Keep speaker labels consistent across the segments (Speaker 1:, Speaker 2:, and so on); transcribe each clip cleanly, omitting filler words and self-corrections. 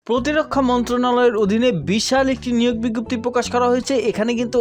Speaker 1: প্রতিরক্ষা মন্ত্রণালয়ের অধীনে বিশাল একটি নিয়োগ বিজ্ঞপ্তি প্রকাশ করা হয়েছে। এখানে কিন্তু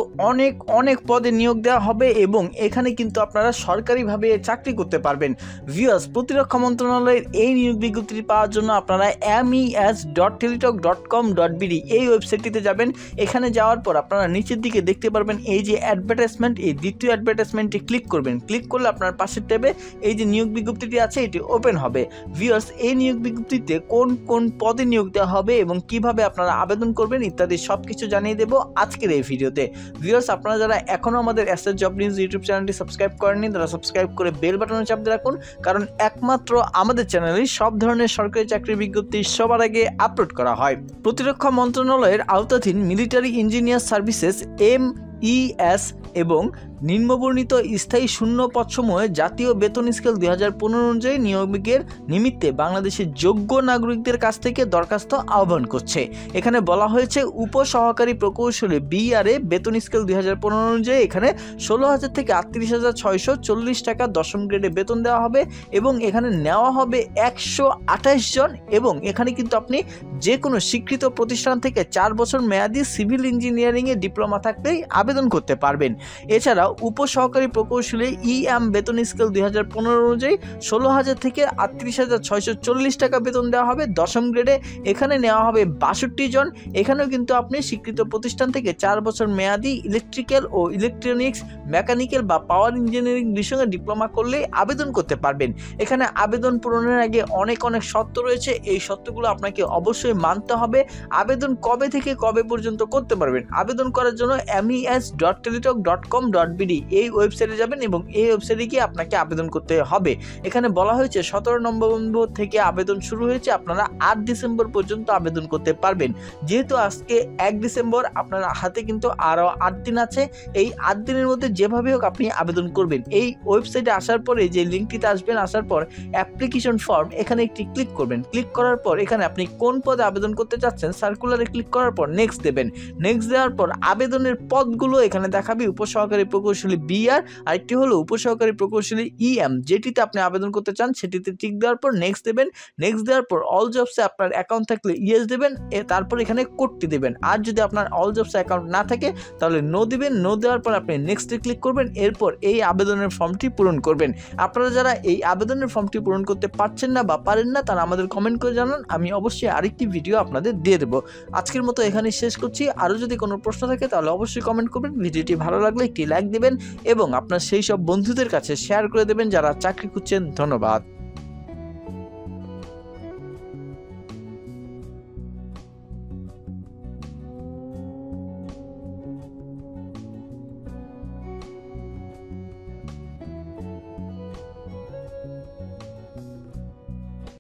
Speaker 1: অনেক পদে নিয়োগ দেওয়া হবে এবং এখানে কিন্তু আপনারা সরকারিভাবে চাকরি করতে পারবেন। ভিউয়ার্স, প্রতিরক্ষা মন্ত্রণালয়ের এই নিয়োগ বিজ্ঞপ্তি পাওয়ার জন্য আপনারা mes.teletalk.com.bd এই ওয়েবসাইটটিতে যাবেন। এখানে যাওয়ার পর আপনারা নিচের দিকে দেখতে পারবেন এই যে অ্যাডভার্টাইজমেন্ট, এই দ্বিতীয় অ্যাডভার্টাইজমেন্টে ক্লিক করবেন। ক্লিক করলে আপনার পাশের ট্যাবে এই যে নিয়োগ বিজ্ঞপ্তিটি আছে এটি ওপেন হবে। ভিউয়ার্স, এই নিয়োগ বিজ্ঞপ্তিতে কোন কোন পদে নিয়োগ দেওয়া হবে এবং কিভাবে আপনারা আবেদন করবেন ইত্যাদি সবকিছু জানিয়ে দেব আজকের এই ভিডিওতে। ভিউয়ার্স, আপনারা যারা এখনো আমাদের এসএস জব নিউজ ইউটিউব চ্যানেলটি সাবস্ক্রাইব করেননি তারা সাবস্ক্রাইব করে বেল বাটনে চাপ দিয়ে রাখুন, কারণ একমাত্র আমাদের চ্যানেলে সব ধরনের সরকারি চাকরির বিজ্ঞপ্তি সবার আগে আপলোড করা হয়। প্রতিরক্ষা মন্ত্রণালয়ের আওতাধীন মিলিটারি ইঞ্জিনিয়ার সার্ভিসেস MES এবং নিম্নবর্ণিত স্থায়ী শূন্য পদসমূহে জাতীয় বেতন স্কেল 2015 অনুযায়ী নিয়োগের নিমিত্তে বাংলাদেশের যোগ্য নাগরিকদের কাছ থেকে দরখাস্ত আহ্বান করছে। এখানে বলা হয়েছে উপসহকারী প্রকৌশলী BRA বেতন স্কেল 2015 অনুযায়ী এখানে 16,000 থেকে 38,640 টাকা দশম গ্রেডে বেতন দেওয়া হবে এবং এখানে নেওয়া হবে 128 জন এবং এখানে কিন্তু আপনি যে কোনো স্বীকৃত প্রতিষ্ঠান থেকে 4 বছর মেয়াদী সিভিল ইঞ্জিনিয়ারিংয়ে ডিপ্লোমা থাকলেই আবেদন করতে পারবেন। এছাড়া উপসহকারী প্রকৌশলী EM বেতন স্কেল 2015 অনুযায়ী 16,000 থেকে 38,640 টাকা বেতন দেওয়া হবে দশম গ্রেডে। এখানে নেওয়া হবে 62 জন। এখানেও কিন্তু আপনি স্বীকৃত প্রতিষ্ঠান থেকে 4 বছর মেয়াদী ইলেকট্রিক্যাল ও ইলেকট্রনিক্স, মেকানিক্যাল বা পাওয়ার ইঞ্জিনিয়ারিং বিষয়ে ডিপ্লোমা করলে আবেদন করতে পারবেন। এখানে আবেদন পূরণের আগে অনেক শর্ত রয়েছে, এই শর্তগুলো আপনাকে অবশ্যই মানতে হবে। আবেদন কবে থেকে কবে পর্যন্ত করতে পারবেন? আবেদন করার জন্য mes.teletalk.com.bd এই ওয়েবসাইটে যাবেন এবং এই ওয়েবসাইটে গিয়ে আপনাকে আবেদন করতে হবে। এখানে বলা হয়েছে 17 নভেম্বর থেকে আবেদন শুরু হয়েছে, আপনারা 8 ডিসেম্বর পর্যন্ত আবেদন করতে পারবেন। যেহেতু আজকে 1 ডিসেম্বর, আপনার হাতে কিন্তু আরও 8 দিন আছে। এই 8 দিনের মধ্যে যেভাবে হোক আপনি আবেদন করবেন। এই ওয়েবসাইটে আসার পরে যে লিঙ্কটিতে আসবেন, আসার পর অ্যাপ্লিকেশন ফর্ম এখানে একটি ক্লিক করবেন। ক্লিক করার পর এখানে আপনি কোন পদে আবেদন করতে চাচ্ছেন সার্কুলারে ক্লিক করার পর নেক্সট দেবেন। নেক্সট দেওয়ার পর আবেদনের পদগুলো এখানে দেখাবে উপসহকারী প্রকৌশলী BR, আরেকটি হলো উপসহকারী প্রকৌশলী EM। যেটিতে আপনি আবেদন করতে চান সেটিতে টিক দেওয়ার পর নেক্সট দেবেন। নেক্সট দেওয়ার পর অল জবসে আপনার অ্যাকাউন্ট থাকলে ইয়েস দেবেন, তারপর এখানে কোডটি দেবেন। আর যদি আপনার অল জবসে অ্যাকাউন্ট না থাকে তাহলে নো দিবেন। নো দেওয়ার পর আপনি নেক্সটে ক্লিক করবেন। এরপর এই আবেদনের ফর্মটি পূরণ করবেন। আপনারা যারা এই আবেদনের ফর্মটি পূরণ করতে পারছেন না বা পারেন না তারা আমাদের কমেন্ট করে জানান, আমি অবশ্যই আরেকটি ভিডিও আপনাদের দিয়ে দেবো। আজকের মতো এখানেই শেষ করছি। আরও যদি কোনো প্রশ্ন থাকে তাহলে অবশ্যই কমেন্ট করবেন। ভিডিওটি ভালো লাগলে একটি লাইক দেবেন এবং আপনার সেই সব বন্ধুদের কাছে শেয়ার করে দেবেন যারা চাকরি খুঁজছেন। ধন্যবাদ।